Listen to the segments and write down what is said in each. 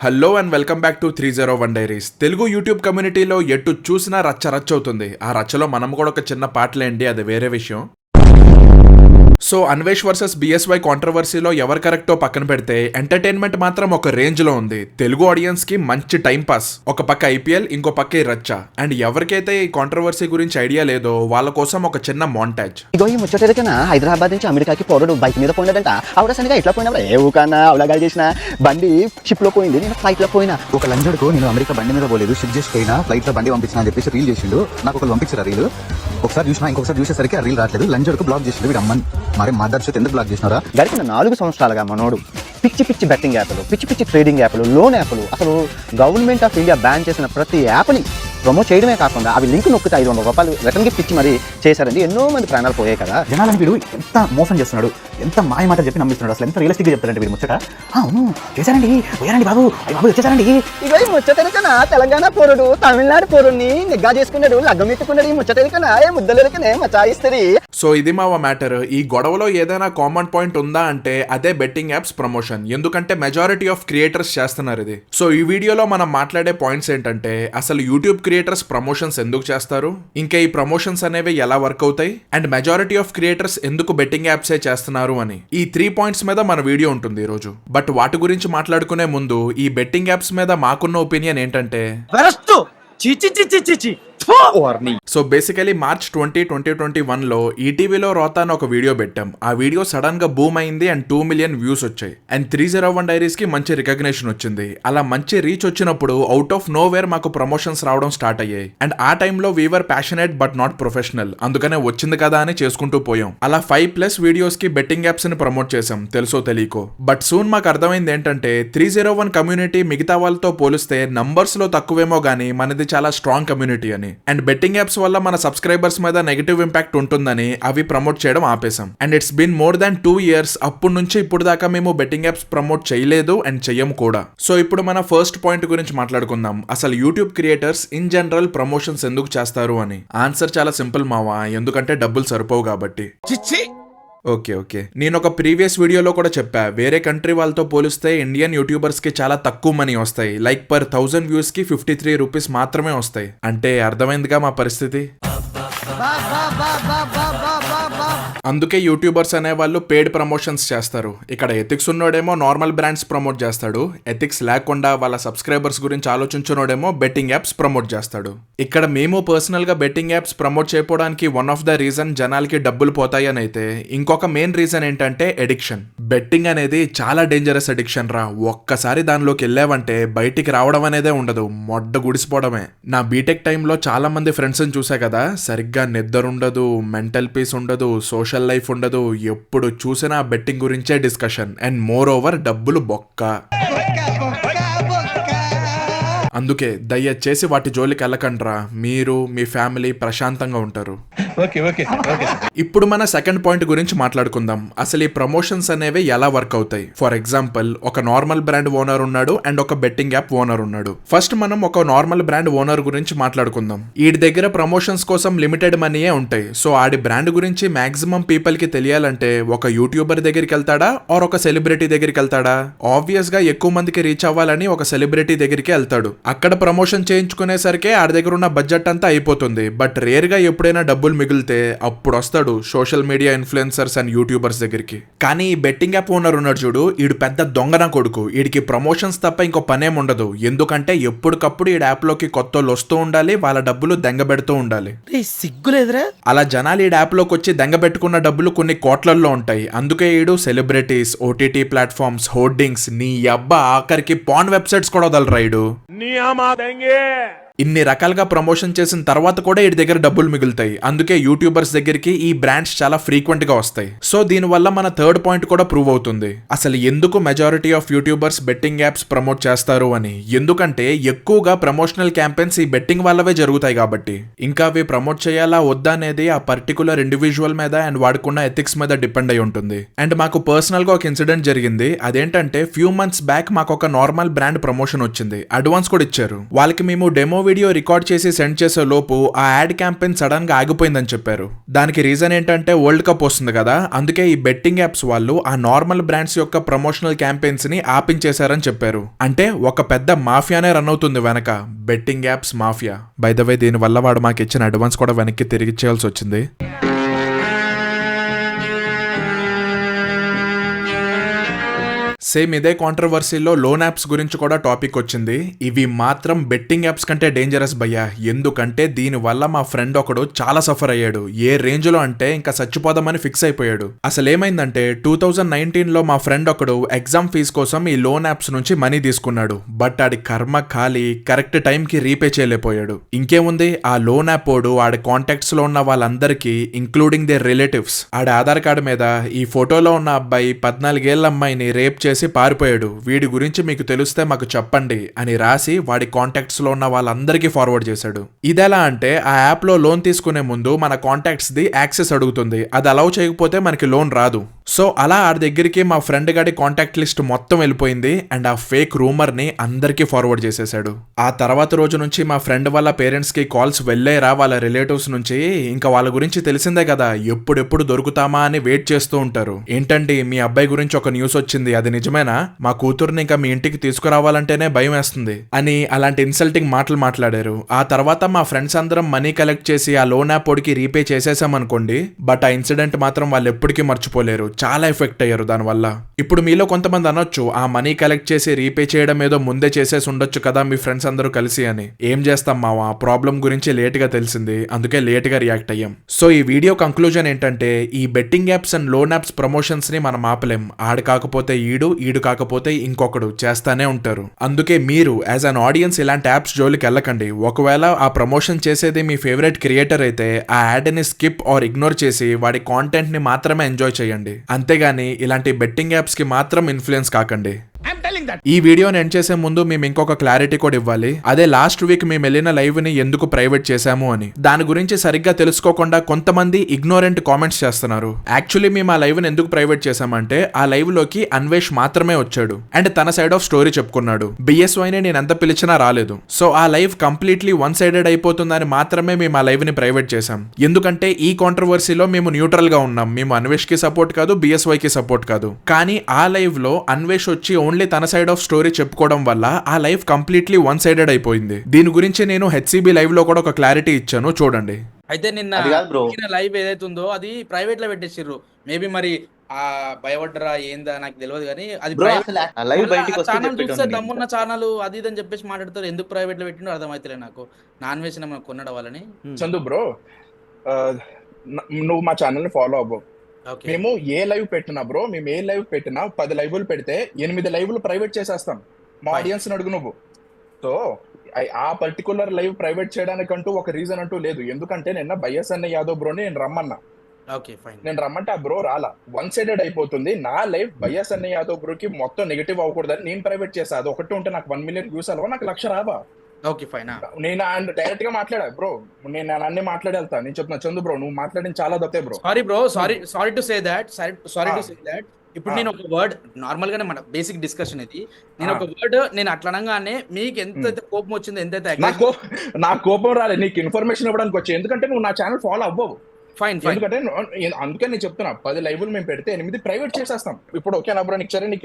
Hello and welcome back to 301 diaries. Telugu YouTube కమ్యూనిటీలో ఎటు చూసినా రచ్చ అవుతుంది. ఆ రచ్చలో మనం కూడా ఒక చిన్న పాటలేండి, అది వేరే విషయం. సో అన్వేష్ వర్సెస్ బిఎస్వై కాంట్రవర్సీలో ఎవరు కరెక్టో పక్కన పెడితే ఎంటర్టైన్మెంట్ మాత్రం ఒక రేంజ్ లో ఉంది. తెలుగు ఆడియన్స్ కి మంచి టైం పాస్. ఒక పక్క ఐపీఎల్, ఇంకో పక్క ఈ రచ్చ. అండ్ ఎవరికైతే ఈ కాంట్రవర్సీ గురించి ఐడియా లేదో వాళ్ళ కోసం ఒక చిన్న మాంటాజ్. ఇగో ఈ ముచ్చటేదకనా హైదరాబాద్ నుంచి అమెరికాకి పోరడు బైక్ మీద పోయినదంట. ఆవిడ సరిగా ఇట్లా పోయినా ఏ ఊకన్నా అవలా చేసిన బండి షిప్ లో పోయింది, నేను ఫ్లైట్ లో పోయినా. ఒక లంజడుకు నేను అమెరికా బండి మీద పోలేదు, షిప్ చేసి పోయినా, ఫ్లైట్ లో బండి పంపించిన అని చెప్పేసి రీల్ చేసిండు. నాకు ఒకరు పంపించారు రీల్. ఒకసారి చూసినా, ఇంకొకసారి చూసేసరికి ఆ రీల్ రావట్లేదు. లంజడుకు బ్లాక్ చేసిండు వీడు అమ్మని. మరి మదర్షిప్ ఎందుకు బ్లాక్ చేసినారా? గడిచిన 4 సంవత్సరాలుగా మనోడు పిచ్చి బెట్టింగ్ యాప్లు, పిచ్చి ట్రేడింగ్ యాప్లు, లోన్ యాప్లు, అసలు గవర్నమెంట్ ఆఫ్ ఇండియా బ్యాన్ చేసిన ప్రతి యాప్ని ప్రమోట్ చేయడమే కాకుండా అవి లింక్ నొక్కితే 500 రూపాయలు రిటర్న్ గిఫ్ట్ ఇచ్చి మరి చేశారండి. ఎన్నో మంది ప్రాణాలు పోయాయి కదా. జనాలను వీడు ఎంత మోసం చేస్తున్నాడు, ఎంత మాయ మాట చెప్పి నమ్మిస్తున్నాడు, అసలు ఎంత రియలిస్టిక్ గా చెప్తారంటే వీడు ముచ్చట. అవును చేశారండి, పోయారండి బాబు, బాబు వచ్చేసారండి. ఇగో ఈ ముచ్చటెరకనా తెలంగాణ పోరుడు తమిళనాడు పోరుని నిగ్గా చేసుకున్నాడు, లగ్గం ఎత్తుకున్నాడు. ఈ ముచ్చటెరకనా ఏ ముద్దలెరకనే మచాయిస్తరి. సో ఇది మా మ్యాటర్. ఈ గొడవలో ఏదైనా కామన్ పాయింట్ ఉందా అంటే అదే బెట్టింగ్ యాప్స్ ప్రమోషన్. ఎందుకంటే మెజారిటీ ఆఫ్ క్రియేటర్స్ చేస్తున్నారు ఇది. సో ఈ వీడియోలో మనం మాట్లాడే పాయింట్స్ ఏంటంటే అసలు యూట్యూబ్ క్రియేటర్స్ ప్రమోషన్స్ ఎందుకు చేస్తారు, ఇంకా ఈ ప్రమోషన్స్ అనేవి ఎలా వర్క్ అవుతాయి, అండ్ మెజారిటీ ఆఫ్ క్రియేటర్స్ ఎందుకు బెట్టింగ్ యాప్సే చేస్తున్నారు అని. ఈ 3 పాయింట్స్ మీద మన వీడియో ఉంటుంది ఈ రోజు. బట్ వాటి గురించి మాట్లాడుకునే ముందు ఈ బెట్టింగ్ యాప్స్ మీద మాకున్న ఒపీనియన్ ఏంటంటే సో బేసికలీ మార్చ్ 20, 2021 లో ఈటీవీలో రోతా అని ఒక వీడియో పెట్టాం. ఆ వీడియో సడన్ గా బూమ్ అయింది అండ్ 2 మిలియన్ వ్యూస్ వచ్చాయి. అండ్ 301 డైరీస్ కి మంచి రికగ్నిషన్ వచ్చింది. అలా మంచి రీచ్ వచ్చినప్పుడు అవుట్ ఆఫ్ నో వేర్ మాకు ప్రమోషన్స్ రావడం స్టార్ట్ అయ్యాయి. అండ్ ఆ టైంలో we were passionate but not professional, అందుకనే వచ్చింది కదా అని చేసుకుంటూ పోయాం. అలా 5+ వీడియోస్ కి బెట్టింగ్ యాప్స్ ని ప్రమోట్ చేసాం, తెలుసో తెలియకో. బట్ సూన్ మాకు అర్థమైంది ఏంటంటే 301 కమ్యూనిటీ మిగతా వాళ్ళతో పోలిస్తే నంబర్స్ లో తక్కువేమో గానీ మనది చాలా స్ట్రాంగ్ కమ్యూనిటీ అని. అండ్ బెట్టింగ్ యాప్స్ వల్ల మన సబ్స్క్రైబర్స్ మీద నెగటివ్ ఇంపాక్ట్ ఉంటుందని అవి ప్రమోట్ చేయడం ఆపేసాం. And it's been more than 2 years. అప్పటి నుంచి ఇప్పుడు దాకా మేము బెట్టింగ్ యాప్స్ ప్రమోట్ చేయలేదు అండ్ చెయ్యం కూడా. సో ఇప్పుడు మన ఫస్ట్ పాయింట్ గురించి మాట్లాడుకుందాం. అసలు YouTube creators in general promotions ఎందుకు చేస్తారు అని. ఆన్సర్ చాలా సింపుల్ మావా, ఎందుకంటే డబ్బులు సరిపోవు కాబట్టి. ఓకే నేను ఒక ప్రీవియస్ వీడియోలో కూడా చెప్పా, వేరే కంట్రీ వాళ్ళతో పోలిస్తే ఇండియన్ యూట్యూబర్స్ కి చాలా తక్కువ మనీ వస్తాయి. లైక్ పర్ 1000 వ్యూస్ కి 53 రూపీస్ మాత్రమే వస్తాయి. అంటే అర్థమైందిగా మా పరిస్థితి. అందుకే యూట్యూబర్స్ అనే వాళ్ళు పెయిడ్ ప్రమోషన్స్ చేస్తారు. ఇక్కడ ఎథిక్స్ ఉన్నోడేమో నార్మల్ బ్రాండ్స్ ప్రమోట్ చేస్తాడు, ఎథిక్స్ లేకుండా వాళ్ళ సబ్స్క్రైబర్స్ గురించి ఆలోచించున్నోడేమో బెట్టింగ్ యాప్స్ ప్రమోట్ చేస్తాడు. ఇక్కడ మేము పర్సనల్ గా బెట్టింగ్ యాప్స్ ప్రమోట్ చేయడానికి వన్ ఆఫ్ ద రీజన్ జనాలకి డబ్బులు పోతాయి అని అయితే, ఇంకొక మెయిన్ రీజన్ ఏంటంటే ఎడిక్షన్. బెట్టింగ్ అనేది చాలా డేంజరస్ అడిక్షన్ రా. ఒక్కసారి దానిలోకి వెళ్ళావంటే బయటికి రావడం అనేదే ఉండదు, మొడ్డ గుడిసిపోవడమే. నా బీటెక్ టైంలో చాలా మంది ఫ్రెండ్స్ ని చూసా కదా, సరిగ్గా నిద్ర ఉండదు, మెంటల్ పీస్ ఉండదు, సోషల్ లైఫ్ ఉండదు, ఎప్పుడు చూసినా బెట్టింగ్ గురించే డిస్కషన్. అండ్ మోర్ ఓవర్ డబ్బులు బొక్క. అందుకే దయచేసి వాటి జోలికి వెళ్ళకండ్రా, మీరు మీ ఫ్యామిలీ ప్రశాంతంగా ఉంటారు. ఇప్పుడు మన సెకండ్ పాయింట్ గురించి మాట్లాడుకుందాం. అసలు ఈ ప్రమోషన్స్ అనేవి ఎలా వర్క్ అవుతాయి. ఫర్ ఎగ్జాంపుల్, ఒక నార్మల్ బ్రాండ్ ఓనర్ ఉన్నాడు అండ్ ఒక బెట్టింగ్ యాప్ ఓనర్ ఉన్నాడు. ఫస్ట్ మనం ఒక నార్మల్ బ్రాండ్ ఓనర్ గురించి మాట్లాడుకుందాం. వీడి దగ్గర ప్రమోషన్స్ కోసం లిమిటెడ్ మనీయే ఉంటాయి. సో ఆడి బ్రాండ్ గురించి మాక్సిమం పీపుల్ కి తెలియాలంటే ఒక యూట్యూబర్ దగ్గరికి వెళ్తాడా ఆర్ ఒక సెలబ్రిటీ దగ్గరికి వెళ్తాడా? ఆబ్వియస్ గా ఎక్కువ మందికి రీచ్ అవ్వాలని ఒక సెలబ్రిటీ దగ్గరికి వెళ్తాడు. అక్కడ ప్రమోషన్ చేయించుకునేసరికి ఆడి దగ్గర ఉన్న బడ్జెట్ అంతా అయిపోతుంది. బట్ రేర్ గా ఎప్పుడైనా డబ్బులు మిగిలితే అప్పుడు వస్తాడు social media influencers and YouTubers దగ్గరికి. కానీ ఈ బెట్టింగ్ యాప్ ఓనర్ ఉన్నాడు చూడు, ఈడు పెద్ద దొంగన కొడుకు. వీడికి ప్రమోషన్స్ తప్ప ఇంకో పనేం ఉండదు. ఎందుకంటే ఎప్పటికప్పుడు ఈ యాప్ లోకి కొత్త వాళ్ళు వస్తూ ఉండాలి, వాళ్ళ డబ్బులు దెంగబెడుతూ ఉండాలి. సిగ్గులేదురా. అలా జనాలు ఈ యాప్ లోకి వచ్చి దెంగబెట్టుకున్న డబ్బులు కొన్ని కోట్లల్లో ఉంటాయి. అందుకే ఈడు సెలబ్రిటీస్, ఓటీటీ ప్లాట్ఫామ్స్, హోర్డింగ్స్, నీ అబ్బా ఆఖరికి పాన్ వెబ్సైట్స్ కూడా వదలరాయుడు. ఇన్ని రకాలుగా ప్రమోషన్ చేసిన తర్వాత కూడా వీడి దగ్గర డబ్బులు మిగులుతాయి. అందుకే యూట్యూబర్స్ దగ్గరికి ఈ బ్రాండ్స్ చాలా ఫ్రీక్వెంట్ గా వస్తాయి. సో దీనివల్ల మన థర్డ్ పాయింట్ కూడా ప్రూవ్ అవుతుంది. అసలు ఎందుకు majority of YouTubers betting apps promote చేస్తారు అని. ఎందుకంటే ఎక్కువగా ప్రమోషనల్ క్యాంపెయిన్స్ ఈ బెట్టింగ్ వల్లవే జరుగుతాయి కాబట్టి. ఇంకా అవి ప్రమోట్ చేయాలా వద్దా అనేది ఆ పర్టికులర్ ఇండివిజువల్ మీద అండ్ వాడుకున్న ఎథిక్స్ మీద డిపెండ్ అయి ఉంటుంది. అండ్ మాకు పర్సనల్ గా ఒక ఇన్సిడెంట్ జరిగింది. అదేంటంటే ఫ్యూ మంత్స్ బ్యాక్ మాకు ఒక నార్మల్ బ్రాండ్ ప్రమోషన్ వచ్చింది. అడ్వాన్స్ కూడా ఇచ్చారు. వాళ్ళకి మేము డెమో వీడియో రికార్డ్ చేసి సెండ్ చేసే లోపు ఆ యాడ్ క్యాంపెయిన్ సడన్ గా ఆగిపోయిందని చెప్పారు. దానికి రీజన్ ఏంటంటే వరల్డ్ కప్ వస్తుంది కదా, అందుకే ఈ బెట్టింగ్ యాప్స్ వాళ్ళు ఆ నార్మల్ బ్రాండ్స్ యొక్క ప్రమోషనల్ క్యాంపెయిన్స్ ని ఆపించేశారని చెప్పారు. అంటే ఒక పెద్ద మాఫియానే రన్ అవుతుంది వెనక, betting apps mafia. By the way దీని వల్ల వాడు మాకు ఇచ్చిన అడ్వాన్స్ కూడా వెనక్కి తిరిగి చేయాల్సి వచ్చింది. సేమ్ ఇదే కాంట్రవర్సీలో లోన్ యాప్స్ గురించి కూడా టాపిక్ వచ్చింది. ఇవి మాత్రం బెట్టింగ్ యాప్స్ కంటే డేంజరస్ భయ్యా. ఎందుకంటే దీని వల్ల మా ఫ్రెండ్ ఒకడు చాలా సఫర్ అయ్యాడు. ఏ రేంజ్ లో అంటే ఇంకా చచ్చిపోదామని ఫిక్స్ అయిపోయాడు. అసలు ఏమైందంటే 2019లో మా ఫ్రెండ్ ఒకడు ఎగ్జామ్ ఫీజ్ కోసం ఈ లోన్ యాప్స్ నుంచి మనీ తీసుకున్నాడు. బట్ ఆడి కర్మ ఖాళీ, కరెక్ట్ టైం కి రీపే చేయలేకపోయాడు. ఇంకేముంది, ఆ లోన్ యాప్ ఓడు ఆడి కాంటాక్ట్స్ లో ఉన్న వాళ్ళందరికీ including their relatives Audi Aadhaar card మీద ఈ ఫోటోలో ఉన్న అబ్బాయి 14 ఏళ్ల అమ్మాయిని రేప్ చేసి పారిపోయాడు, వీడి గురించి మీకు తెలిస్తే మాకు చెప్పండి అని రాసి వాడి కాంటాక్ట్స్ లో ఉన్న వాళ్ళందరికీ ఫార్వర్డ్ చేశాడు. ఇదెలా అంటే ఆ యాప్ లో లోన్ తీసుకునే ముందు మన కాంటాక్ట్స్ ది యాక్సెస్ అడుగుతుంది. అది అలౌ చేయకపోతే మనకి లోన్ రాదు. సో అలా ఆడి దగ్గరికి మా ఫ్రెండ్ గాడి కాంటాక్ట్ లిస్ట్ మొత్తం వెళ్ళిపోయింది అండ్ ఆ ఫేక్ రూమర్ ని అందరికీ ఫార్వర్డ్ చేసేసాడు. ఆ తర్వాత రోజు నుంచి మా ఫ్రెండ్ వాళ్ళ పేరెంట్స్ కి కాల్స్ వెళ్ళేరా వాళ్ళ రిలేటివ్స్ నుంచి. ఇంకా వాళ్ళ గురించి తెలిసిందే కదా, ఎప్పుడెప్పుడు దొరుకుతామా అని వెయిట్ చేస్తూ ఉంటారు. ఏంటండి మీ అబ్బాయి గురించి ఒక న్యూస్ వచ్చింది, అది నిజమేనా? మా కూతుర్ని ఇంకా మీ ఇంటికి తీసుకురావాలంటేనే భయం వేస్తుంది అని అలాంటి ఇన్సల్టింగ్ మాటలు మాట్లాడారు. ఆ తర్వాత మా ఫ్రెండ్స్ అందరం మనీ కలెక్ట్ చేసి ఆ లోన్ యాప్ ఓడికి రీపే చేసేసాం అనుకోండి. బట్ ఆ ఇన్సిడెంట్ మాత్రం వాళ్ళు ఎప్పటికీ మర్చిపోలేరు. చాలా ఎఫెక్ట్ అయ్యారు దానివల్ల. ఇప్పుడు మీలో కొంతమంది అనొచ్చు, ఆ మనీ కలెక్ట్ చేసి రీపే చేయడం ఏదో ముందే చేసేసి ఉండొచ్చు కదా మీ ఫ్రెండ్స్ అందరూ కలిసి అని. ఏం చేస్తాం మావా, ప్రాబ్లం గురించి లేట్ గా తెలిసింది, అందుకే లేట్ గా రియాక్ట్ అయ్యాం. సో ఈ వీడియో కంక్లూజన్ ఏంటంటే, ఈ betting apps and loan apps promotions ని మనం ఆపలేం. ఆడు కాకపోతే ఈడు కాకపోతే ఇంకొకడు చేస్తానే ఉంటారు. అందుకే మీరు యాజ్ అన్ ఆడియన్స్ ఇలాంటి యాప్స్ జోలికి వెళ్ళకండి. ఒకవేళ ఆ ప్రమోషన్ చేసేది మీ ఫేవరెట్ క్రియేటర్ అయితే ఆ యాడ్ ని స్కిప్ ఆర్ ఇగ్నోర్ చేసి వాడి కాంటెంట్ ని మాత్రమే ఎంజాయ్ చేయండి. అంతేగాని ఇలాంటి బెట్టింగ్ యాప్స్ కి మాత్రం ఇన్ఫ్లుయెన్స్ కాకండి. ఈ వీడియోని ఎండ్ చేసే ముందు మేము ఇంకొక క్లారిటీ కూడా ఇవ్వాలి. అదే లాస్ట్ వీక్ మేము వెళ్ళిన లైవ్ ని ఎందుకు ప్రైవేట్ చేశాము అని. దాని గురించి సరిగ్గా తెలుసుకోకుండా కొంతమంది ఇగ్నోరెంట్ కామెంట్స్ చేస్తున్నారు. యాక్చువల్లీ మేము ఆ లైవ్ ని ఎందుకు ప్రైవేట్ చేశామంటే, ఆ లైవ్ లోకి అన్వేష్ మాత్రమే వచ్చాడు అండ్ తన సైడ్ ఆఫ్ స్టోరీ చెప్పుకున్నాడు. బిఎస్వైని నేను ఎంత పిలిచినా రాలేదు. సో ఆ లైవ్ కంప్లీట్లీ వన్ సైడెడ్ అయిపోతుందని మాత్రమే మేము ఆ లైవ్ ని ప్రైవేట్ చేశాం. ఎందుకంటే ఈ కాంట్రవర్సీలో మేము న్యూట్రల్ గా ఉన్నాం. మేము అన్వేష్ కి సపోర్ట్ కాదు, బిఎస్వై కి సపోర్ట్ కాదు. కానీ ఆ లైవ్ లో అన్వేష్ వచ్చి ఓన్లీ తన సైడ్ ఆఫ్ స్టోరీ చెప్పుకోవడం వల్ల ఆ లైవ్ కంప్లీట్లీ వన్ సైడెడ్ అయిపోయింది. దీని గురించి నేను హెచ్సిబి లైవ్ లో కూడా ఒక క్లారిటీ ఇచ్చాను, చూడండి. అయితే నిన్న లైవ్ ఏదైతే ఉందో అది ప్రైవేట్ లో పెట్టేసిర్రు. మేబీ మరి ఆ భయపడ్డరా ఏందా నాకు తెలియదు కానీ అది ఛానల్ చూస్తే దమ్మున్న ఛానల్ అది ఇదని చెప్పేసి మాట్లాడతారు. ఎందుకు ప్రైవేట్ లో పెట్టిండో అర్థమైతే నాకు. నాన్ వెజ్ కొనడం వాళ్ళని. చందు బ్రో, నువ్వు మా ఛానల్ ని ఫాలో అవ్వవు. మేము ఏ లైవ్ పెట్టినా బ్రో, మేము ఏ లైవ్ పెట్టినా 10 లైవ్లు పెడితే 8 లైవ్లు ప్రైవేట్ చేసేస్తాం. మా ఆడియన్స్ అడుగు నువ్వు. సో ఆ పర్టికులర్ లైవ్ ప్రైవేట్ చేయడానికంటూ ఒక రీజన్ అంటూ లేదు. ఎందుకంటే నిన్న బైఎస్ఎన్ యాదవ్ బ్రోని నేను రమ్మన్నా. నేను రమ్మంటే ఆ బ్రో రాలా, వన్ సైడెడ్ అయిపోతుంది. నా లైవ్ బైఎస్ఎన్ యాదవ్ బ్రోకి మొత్తం నెగిటివ్ అవ్వకూడదని నేను ప్రైవేట్ చేసా. అది ఒకటి ఉంటే నాకు 1 మిలియన్ వ్యూస్ అలవా, నాకు 1,00,000 రావా. నేను డైరెక్ట్ గా మాట్లాడా బ్రో, నేను అన్ని మాట్లాడి వెళ్తా. నేను చెప్తున్నా చందు బ్రో, నువ్వు మాట్లాడిన చాలా తప్పే bro. Sorry to say that. ఇప్పుడు నేను ఒక వర్డ్ నార్మల్ గానే మన బేసిక్ డిస్కషన్ ఇది. నేను ఒక వర్డ్ నేను అట్లా అనగానే మీకు ఎంత కోపం వచ్చిందో, ఎంతైతే నాకు కోపం రాలేదు, నీకు ఇన్ఫర్మేషన్ ఇవ్వడానికి వచ్చి. ఎందుకంటే నువ్వు నా ఛానల్ ఫాలో అవ్వవు. ఎందుకంటే అందుకే నేను చెప్తున్నా 10 లైవ్లు మేము పెడితే 8 ప్రైవేట్ చేసేస్తాం. ఇప్పుడు ఓకేనా బ్రో? నీకు సరే, నీకు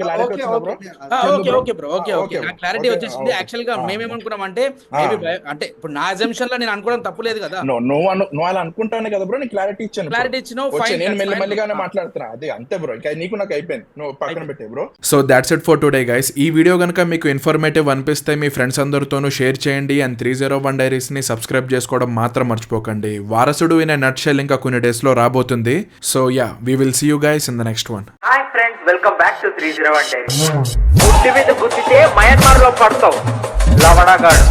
క్లారిటీ వచ్చేసింది. యాక్చువల్ గా మేమేమనుకున్నాం అంటే అంటే ఇప్పుడు నా అజంప్షన్ లో నేను అనుకోవడం తప్పులేదు కదా. నువ్వు అలా అనుకుంటానే కదా బ్రో, నీకు క్లారిటీ ఇచ్చాను. నేను మెల్లిగానే మాట్లాడుతున్నా, అదే అంతే బ్రో. ఇంకా నీకు నాకు అయిపోయింది, నువ్వు పక్కన పెట్టే bro. So that's it for today guys. ఈ వీడియో కనుక మీకు ఇన్ఫర్మేటివ్ అనిపిస్తే మీ ఫ్రెండ్స్ అందరితోనూ షేర్ చేయండి. అండ్ 301 డైరీస్ ని సబ్స్క్రైబ్ చేసుకోవడం మాత్రం మర్చిపోకండి. వారసుడు ఇన్ ఎ నట్షెల్ ఇంకా కొన్ని డేస్ లో రాబోతుంది. So yeah, we will see you guys in the next one. Hi friends, welcome back to 301 diaries. గుడ్డి మీద గుద్దితే మయన్మార్ లో పడతావు లవడగాడు.